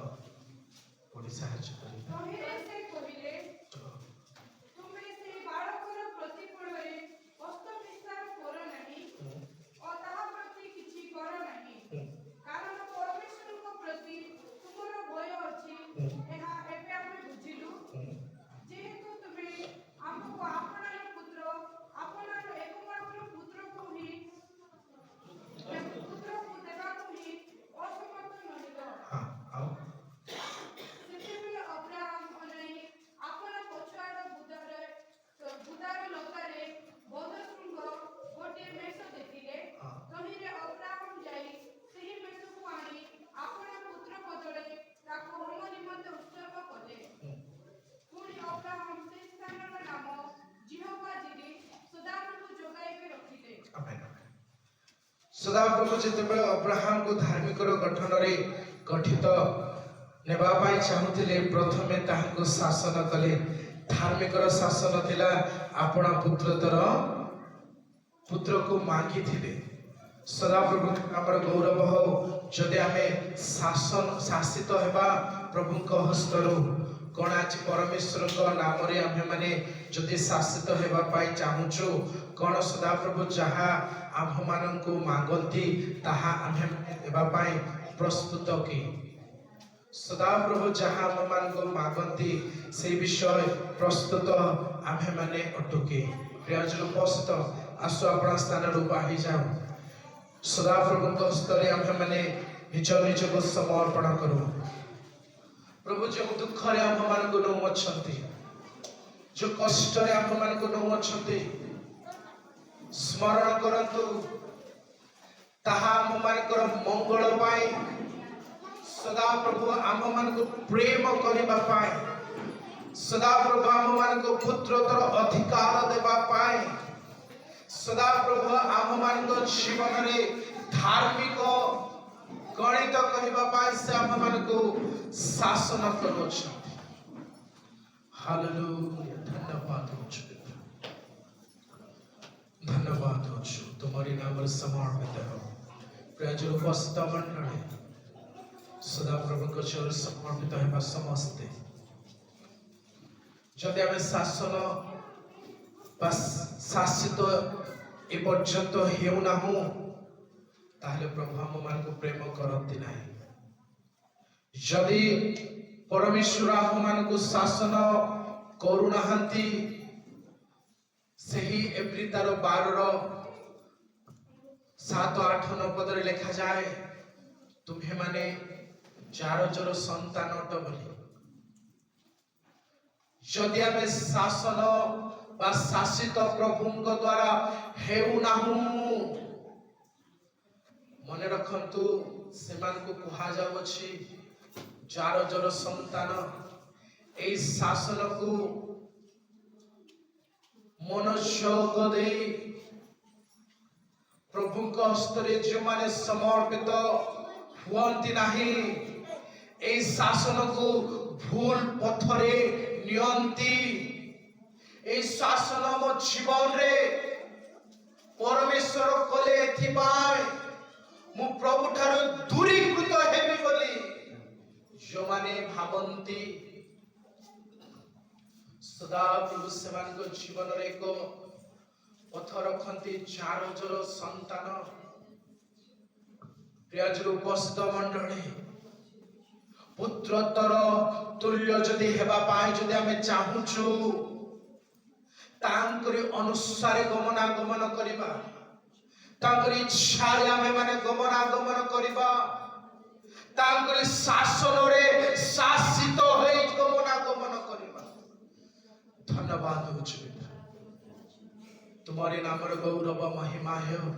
ପଢ଼ି ସାହାଯ୍ୟ କରିବେ। ତହିଁରେ ସେ କହିଲେ, ତୁମେ ସେହି ବାଳକର ପ୍ରତିକୂଳରେ ହସ୍ତ ବିସ୍ତାର କର ନାହିଁ ଓ ତାହା ପ୍ରତି କିଛି କର ନାହିଁ, କାରଣ ପରମେଶ୍ୱରଙ୍କ ପ୍ରତି ତୁମର ଭୟ ଅଛି। ଏହା ଏବେ ଆମେ ବୁଝିଲୁ, ଯେହେତୁ ତୁମେ ଆମକୁ ଆପଣର ପୁତ୍ର, ଆପଣର ଏକମାତ୍ର ପୁତ୍ରକୁ ଦେବାକୁ ହିଁ ଅସମର୍ଥ ନୋହିଲ। ସେତେବେଳେ ଅବ୍ରାହମ ଅନାଇ ଆପଣା ପଛଆଡ଼ ବୁଦାର ଲତାରେ ବଧଶୃଙ୍ଗ ଗୋଟିଏ ମେଷ ଦେଖିଲେ। ତହିଁରେ ଅବ୍ରାହମ ଯାଇ ସେହି ମେଷକୁ ଆଣି ଆପଣା ପୁତ୍ର ବଦଳେ ତାକୁ ହୋମ ନିମନ୍ତେ ଉତ୍ସର୍ଗ କଲେ। ପୁଣି ଅବ୍ରାହମ ସେହି ସ୍ଥାନର ନାମ ଜିହୋଭା ଜିରି, ସଦାପ୍ରଭୁ ଯୋଗାଇବେ ରଖିଲେ। ସଦାପ୍ରଭୁ ଯେତେବେଳେ ଅବ୍ରାହମକୁ ଧାର୍ମିକର ଗଠନରେ ଗଠିତ ନେବା ପାଇଁ ଚାହୁଁଥିଲେ, ପ୍ରଥମେ ତାହାଙ୍କୁ ଶାସନ କଲେ। ଧାର୍ମିକର ଶାସନ ଥିଲା ଆପଣା ପୁତ୍ରକୁ ମାଗିଥିଲେ। ସଦାପ୍ରଭୁ ଆମର ଗୌରବ ହଉ ଯଦି ଆମେ ଶାସିତ ହେବା ପ୍ରଭୁଙ୍କ ହସ୍ତରୁ। କଣ ଆଜି ପରମେଶ୍ୱରଙ୍କ ନାମରେ ଆମେମାନେ ଯଦି ଶାସିତ ହେବା ପାଇଁ ଚାହୁଁଛୁ, କଣ ସଦାପ୍ରଭୁ ଯାହା ଆମ୍ଭମାନଙ୍କୁ ମାଗନ୍ତି ତାହା ଆମେ ଦେବା ପାଇଁ ପ୍ରସ୍ତୁତ କି? ସଦାପ୍ରଭୁ ଯାହା ଆମମାନଙ୍କୁ ମାଗନ୍ତି ସେଇ ବିଷୟ ପ୍ରସ୍ତୁତ ଆମେମାନେ ଅଟୁ କି? ପ୍ରିୟଜନ ଉପସ୍ଥିତ, ଆସୁ ଆପଣା ସ୍ଥାନରୁ ବାହାରି ଯାଉ। ସଦାପ୍ରଭୁଙ୍କ ହସ୍ତରେ ଆମେମାନେ ନିଜକୁ ସମର୍ପଣ କରୁ। ପ୍ରଭୁ ଯେଉଁ ଦୁଃଖରେ ଆମ୍ଭମାନଙ୍କୁ ନେଉଅଛନ୍ତି, ଯେଉଁ କଷ୍ଟରେ ଆମ୍ଭମାନଙ୍କୁ ନେଉଅଛନ୍ତି, ସ୍ମରଣ କରନ୍ତୁ ତାହା ଆମମାନଙ୍କର ମଙ୍ଗଳ ପାଇଁ। ସଦାପ୍ରଭୁ ଆମମାନଙ୍କୁ ପ୍ରେମ କରିବା ପାଇଁ, ସଦାପ୍ରଭୁ ଆମମାନଙ୍କୁ ପୁତ୍ରର ଅଧିକାର ଦେବା ପାଇଁ, ସଦାପ୍ରଭୁ ଆମମାନଙ୍କ ଜୀବନରେ ଧାର୍ମିକ ଗଣିତ କରିବା ପାଇଁ ସେ ଆମମାନଙ୍କୁ ଶାସନ କରୁଅଛନ୍ତି। ହାଲେଲୁୟା। ଧନ୍ୟବାଦ ହେଉଛୁ, ଧନ୍ୟବାଦ ହେଉଛୁ ତୁମରି ନାମରେ ସମର୍ପିତ ହେଉ। ପ୍ରିୟଜନ ଉପସ୍ଥିତ ମଣ୍ଡଳୀ, ସଦାପ୍ରଭୁଙ୍କ ଚରଣରେ ସମର୍ପିତ ହେବା ସମସ୍ତେ। ଯଦି ଆମେ ଶାସନ ବା ଶାସିତ ଏ ପର୍ଯ୍ୟନ୍ତ ହେଉନାହୁଁ, ତାହେଲେ ପ୍ରଭୁ ଆମମାନଙ୍କୁ ପ୍ରେମ କରନ୍ତି ନାହିଁ। ଯଦି ପରମେଶ୍ୱର ଆମମାନଙ୍କୁ ଶାସନ କରୁନାହାନ୍ତି, ସେହି ଏପ୍ରିଲ 12:7-8-9 ପଦରେ ଲେଖାଯାଏ, ତୁମ୍ଭେମାନେ ଚାରଜର ସନ୍ତାନ ଅଟ ବୋଲି। ଯଦି ଆମେ ଶାସନ ବା ଶାସିତ ପ୍ରଭୁଙ୍କ ଦ୍ୱାରା ହେଉନାହୁଁ, ମନେ ରଖନ୍ତୁ ସେମାନଙ୍କୁ କୁହାଯାଉଅଛି ଚାରଜର ସନ୍ତାନ। ଏହି ଶାସନକୁ ମନୋଯୋଗ ଦେଇ प्रभु हस्तरे जो माने समर्पित हुअंती नाही ए शासन को भूल पथरे नियंती ए शासन मो जीवन रे परमेश्वर कले एथिपाय मु प्रभु ठारो दूरीकृत हेबी बोली जो माने भावंती सदा प्रभु सेमान को जीवन रे को पथ रखती चार जर संतान प्रियजर उपस्थित मंडली पुत्रतर तुल्य जदि हेबा पाए जदि आमे चाहूछु तांकरी अनुसार गमनागमन करिबा तांकरी इच्छा आमे माने गमनागमन करिबा तांकरी शासन रे शासित होई गमनागमन करिबा धन्यवाद होछि पिता तुम्हारे नामर गौरव महिमा हो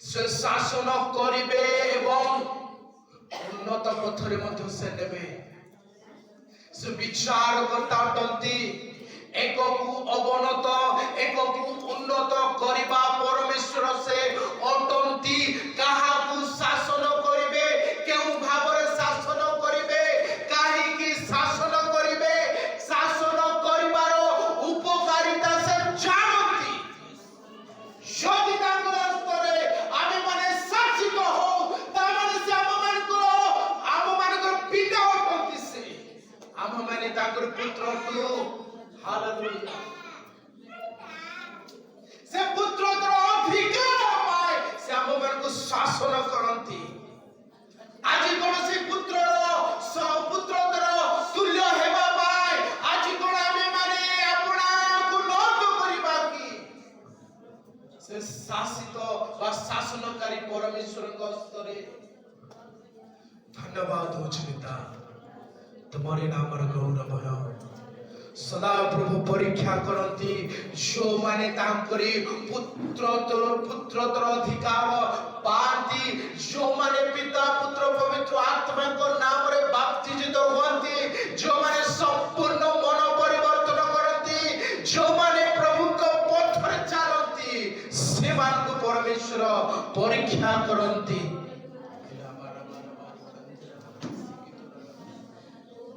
से शासन करिबे एवं उन्नत पथरे मध्य से नेबे से विचार करता टंती एक को अवनत एक को उन्नत करिबा परमेश्वर से अटंती कहा को शासन करिबे केउ भाबरे शासन करिबे काहे की शासन करिबे शासन करिबार उपकारिता से जानती यदि तांकर स्तरे आमे माने शासित हो ता माने से आम मानकर पिता अटंती से आम माने तांकर पुत्र को हालेलुया से पुत्र अधिकार पाए से आम मान को शासन करती आज कोन से पुत्र तुल्य हेबा पाए आज कोन आमे माने अपना को नोट करिबा की से शासित वा शासनकारी परमेश्वर को स्तरे धन्यवाद हो पिता तुम्हारे नाम गौरव हो सदा प्रभु परीक्षा करती जो माने तांकरी पुत्रतर अधिकार पाती जो माने पिता पुत्र पवित्र आत्मा को नाम रे बाप्तिजित होती जो माने संपूर्ण मन परिवर्तन करती जो माने प्रभु को पथ रे चलती से मान को परमेश्वर परीक्षा करती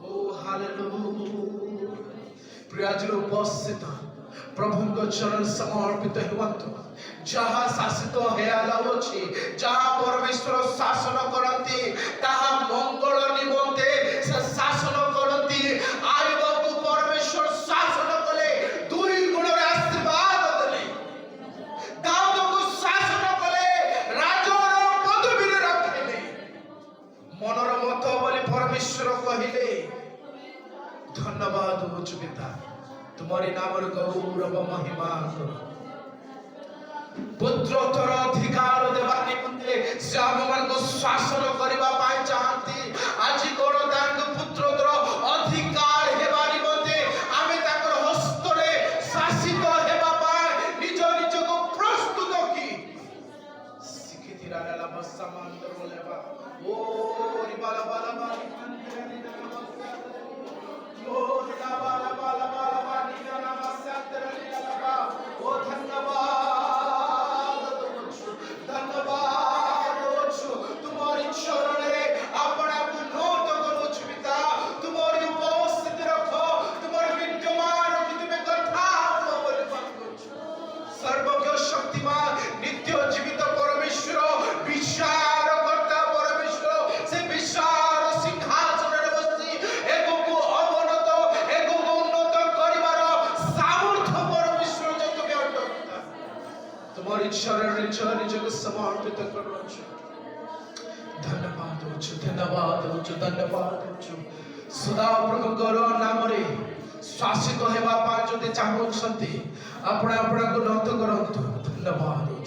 ओ हालेलुया प्रियजर उपस्थित प्रभु चरण समर्पित हुअन्तु जहाँ शासित हेलाउछि जहाँ परमेश्वर शासन करती ताहा मंगल निमंते से शासन करती आइबकु परमेश्वर शासन कले दुई गुण आशीर्वाद देले दाऊद को शासन कले राजर पदवी रखिले मनर मत बोली परमेश्वर कहिले धन्यवाद हो पिता तुम्हारे नाम गौरव महिमा करो पुत्रतर अधिकार देवा निमंते से आम मान को शासन करबा पाए चाहती आज कोन तांक पुत्रतर अधिकार हेबा निमंते आमे ताकर हस्त रे शासित हेबा पाए निज निज को प्रस्तुत की सिखिति राला बसमान लेबा ओ रिबाला बाला बाली तुम्हारी चरण रे अपना को नोट करो पिता तुम्हारी उपस्थिति रखो तुम्हारी विद्यमान कि तुम्हें कथा बोले सर्वज्ञ शक्तिमान नित्य जीवित परमेश्वर विचार करता परमेश्वर से विचार सिंहासन रे बसी एक को अवनत एक को उन्नत करिवार सामर्थ्य परमेश्वर जो तुम्हें अटकता तुम्हारी चरण रे चरण जग समर्पित करो धन्यवाद हो धन्यवाद हो सदा प्रभु करो नाम रे शासित हेबा पा जदि चाहउछंती अपना अपना को नत करंतु धन्यवाद हो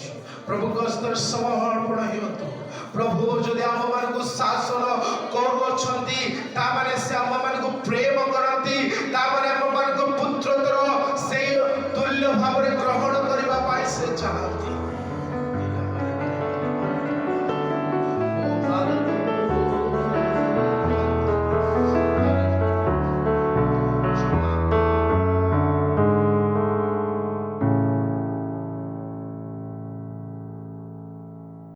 प्रभु को स्तर समर्पण हेतु प्रभु जदि हम मान को शासन करूछंती ता माने से हम मान को प्रेम